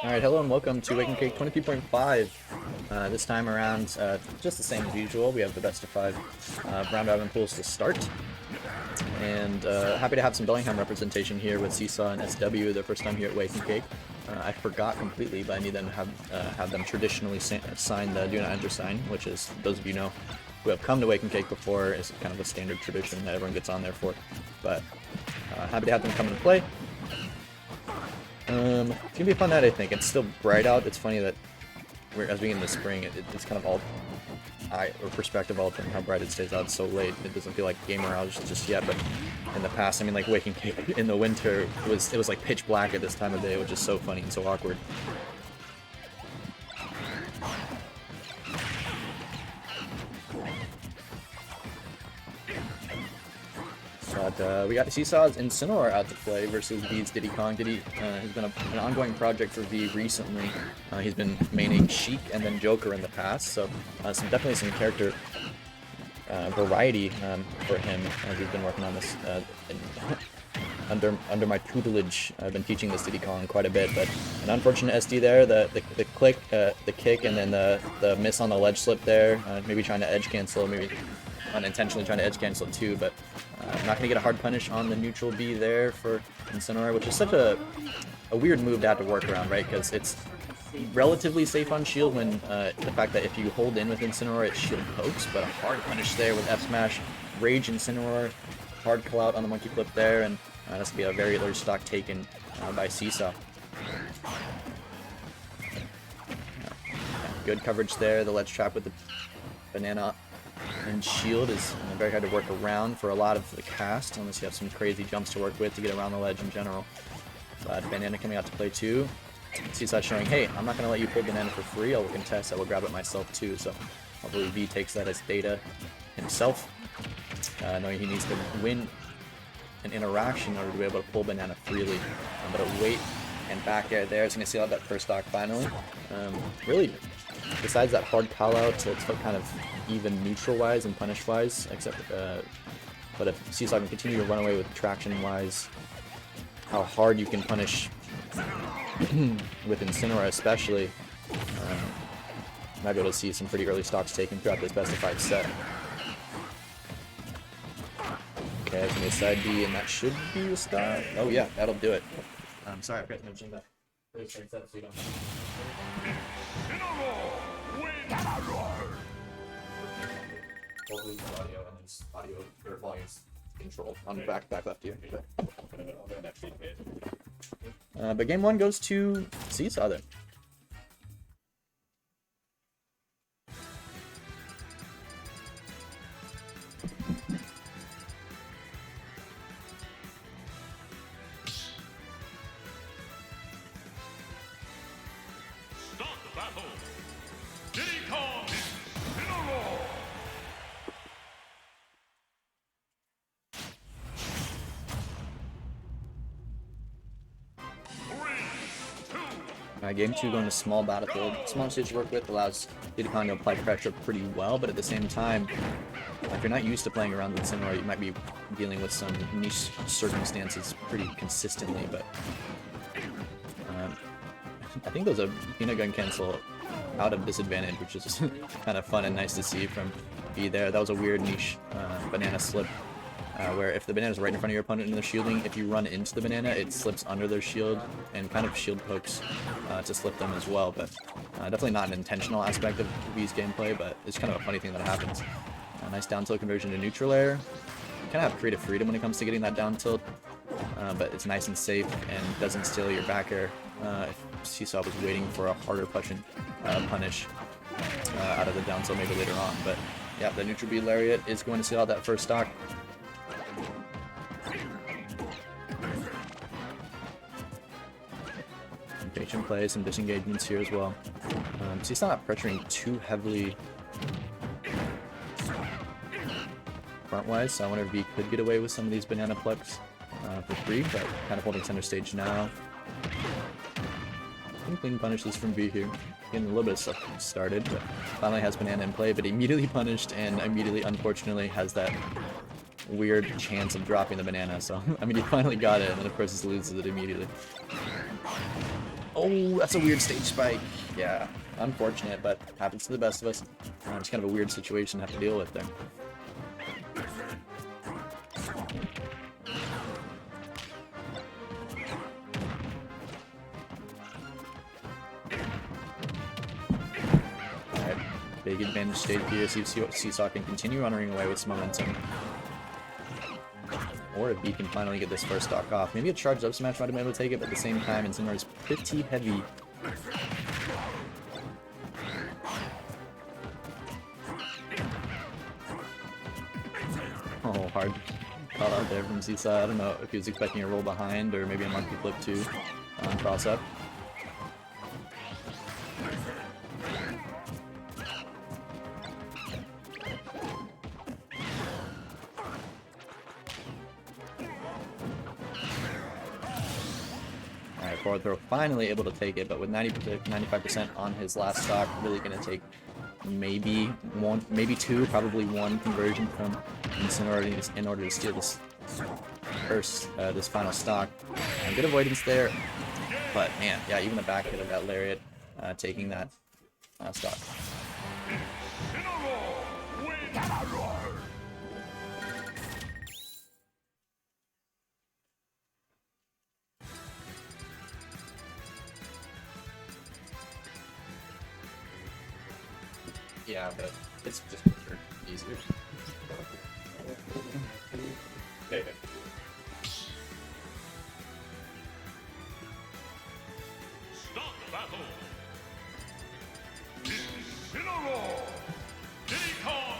Alright, hello and welcome to WnC 23.5. This time around, just the same as usual. We have the best of 5 round robin pools to start. And happy to have some Bellingham representation here with Seesaw and SW, their first time here at WnC. I forgot completely, but I need them to have them traditionally sign the Do Not Enter sign, which is, those of you know, who have come to WnC before, is kind of a standard tradition that everyone gets on there for. But happy to have them come and play. It's gonna be a fun night, I think. It's still bright out. It's funny that as we get into spring, it's kind of all perspective all from how bright it stays out so late. It doesn't feel like gamer hours just yet, but in the past, I mean, like WnC in the winter, it was like pitch black at this time of day, which is so funny and so awkward. But we got Seesaw's Incineroar out to play versus V's Diddy Kong. Diddy has been an ongoing project for V recently. He's been maining Sheik and then Joker in the past, so definitely some character variety for him as he's been working on this. Under my tutelage, I've been teaching this Diddy Kong quite a bit, but an unfortunate SD there, the click, the kick, and then the miss on the ledge slip there, maybe trying to edge cancel, maybe unintentionally trying to edge cancel too, but I'm not going to get a hard punish on the neutral B there for Incineroar, which is such a weird move to have to work around, right? Because it's relatively safe on shield when the fact that if you hold in with Incineroar, it shield pokes, but a hard punish there with F smash, Rage Incineroar, hard call out on the monkey flip there, and that's going to be a very large stock taken by Seesaw. Good coverage there, the ledge trap with the banana and shield is very hard to work around for a lot of the cast, unless you have some crazy jumps to work with to get around the ledge in general. But banana coming out to play too. Seesaw showing, hey, I'm not going to let you pull banana for free, I'll contest, I will grab it myself too. So hopefully V takes that as data himself, knowing he needs to win an interaction in order to be able to pull banana freely. But a wait and back air there is going to seal out that first stock finally. Really, besides that hard call out, it's kind of even neutral wise and punish wise, except but if Seesaw can continue to run away with traction wise, how hard you can punish with Incineroar especially, might be able to see some pretty early stocks taken throughout this best of 5 set. Okay, that's gonna be a side B, and that should be a stock. Oh yeah, that'll do it. I'm sorry, I forgot to mention that. Hopefully the audio and then audio or volumes control on the back left here. But game 1 goes to Seesaw then. Start the battle! Diddy Kong! Incineroar! Game 2 going to small battlefield. Small stage to work with allows Diddy Kong to apply pressure pretty well, but at the same time, if you're not used to playing around with Incineroar, you might be dealing with some niche circumstances pretty consistently, but I think there's a peanut gun cancel out of disadvantage, which is kind of fun and nice to see from B there. That was a weird niche banana slip, where if the banana is right in front of your opponent and they're shielding, if you run into the banana, it slips under their shield and kind of shield pokes to slip them as well. But definitely not an intentional aspect of V's gameplay, but it's kind of a funny thing that happens. Nice down tilt conversion to neutral air. You kind of have creative freedom when it comes to getting that down tilt, but it's nice and safe and doesn't steal your back air. If Seesaw was waiting for a harder punish out of the down tilt maybe later on. But yeah, the neutral B lariat is going to seal out that first stock. Patient play, some disengagements here as well. So he's not pressuring too heavily front-wise, so I wonder if he could get away with some of these banana plucks for free, but kind of holding center stage now. I think clean punishes from V here. Getting a little bit of stuff started, but finally has banana in play, but immediately punished and immediately, unfortunately, has that weird chance of dropping the banana. So, I mean, he finally got it, and then of course he loses it immediately. Oh, that's a weird stage spike. Yeah, unfortunate, but happens to the best of us. It's kind of a weird situation to have to deal with there. Alright, big advantage stage here. See if Seesaw can continue running away with some momentum. Or if he can finally get this first stock off. Maybe a charged up smash might have been able to take it, but at the same time, Incineroar is pretty heavy. Oh, hard caught out there from Seesaw. I don't know if he was expecting a roll behind or maybe a monkey flip too on cross up. Forward throw, finally able to take it, but with 95% on his last stock, really going to take maybe one, maybe two, probably one conversion from Incineroar in order to steal this this final stock. Good avoidance there, but man, yeah, even the back hit of that lariat taking that stock. Yeah, but it's just quicker, easier. Okay. Start the battle. Incineroar. Diddy Kong.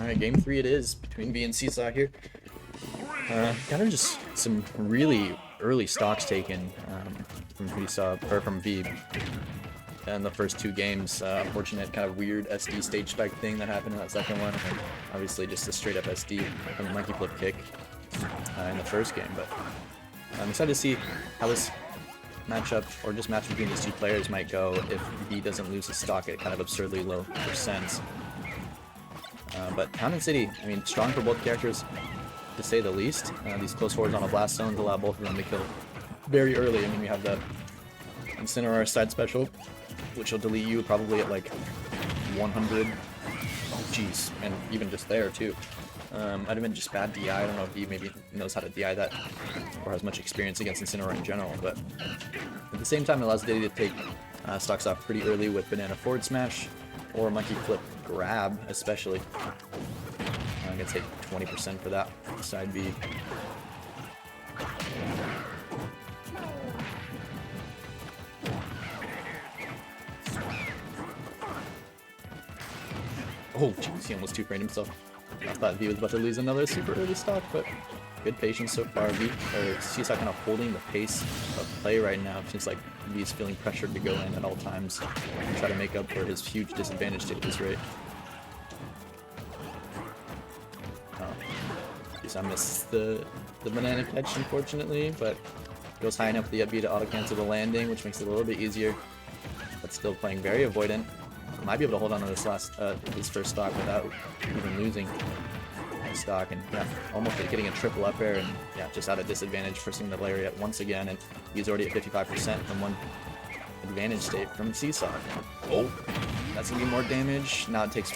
Alright, game 3 it is between V and Seesaw here. Kind of just some really early stocks taken from Seesaw, or from V in the first two games. Unfortunate kind of weird SD stage spike thing that happened in that second one, and obviously just a straight up SD from the monkey flip kick in the first game. But I'm excited to see how this matchup, or just match between these two players, might go if V doesn't lose his stock at kind of absurdly low percents. But Town and City, I mean, strong for both characters, to say the least. These close forwards on a blast zones allow both of them to kill very early. I mean, we have the Incineroar side special, which will delete you probably at like 100. Oh, jeez, and even just there too. Might have been just bad DI. I don't know if he maybe knows how to DI that or has much experience against Incineroar in general, but at the same time, it allows Diddy to take stocks off pretty early with banana forward smash or monkey flip grab, especially. I'm gonna take 20% for that side B. Oh, jeez, he almost two-framed himself. I thought V was about to lose another super early stock, but good patience so far. Seesaw kind of holding the pace of play right now. It seems like V's feeling pressured to go in at all times and try to make up for his huge disadvantage at this rate. I missed the banana catch, unfortunately, but goes high enough for the up B to auto-cancel the landing, which makes it a little bit easier, but still playing very avoidant. Might be able to hold on to this this first stock without even losing stock, and yeah, almost getting a triple up air, and yeah, just out of disadvantage, forcing the lariat once again, and he's already at 55% from one advantage state from Seesaw. Oh, that's gonna be more damage. Now it takes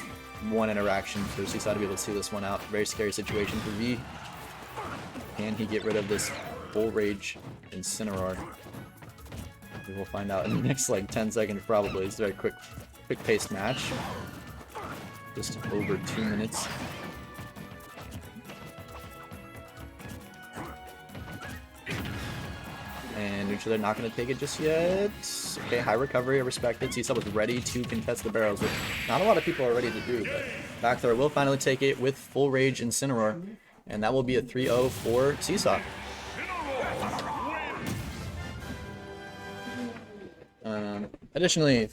one interaction for Seesaw to be able to see this one out. Very scary situation for V. Can he get rid of this full rage Incineroar? We will find out in the next like 10 seconds probably. It's a very quick paced match. Just over 2 minutes. And neutral, they're not going to take it just yet. Okay, high recovery, I respect it. Seesaw was ready to contest the barrels, which not a lot of people are ready to do, but back throw will finally take it with full rage Incineroar, and that will be a 3-0 for Seesaw. Additionally,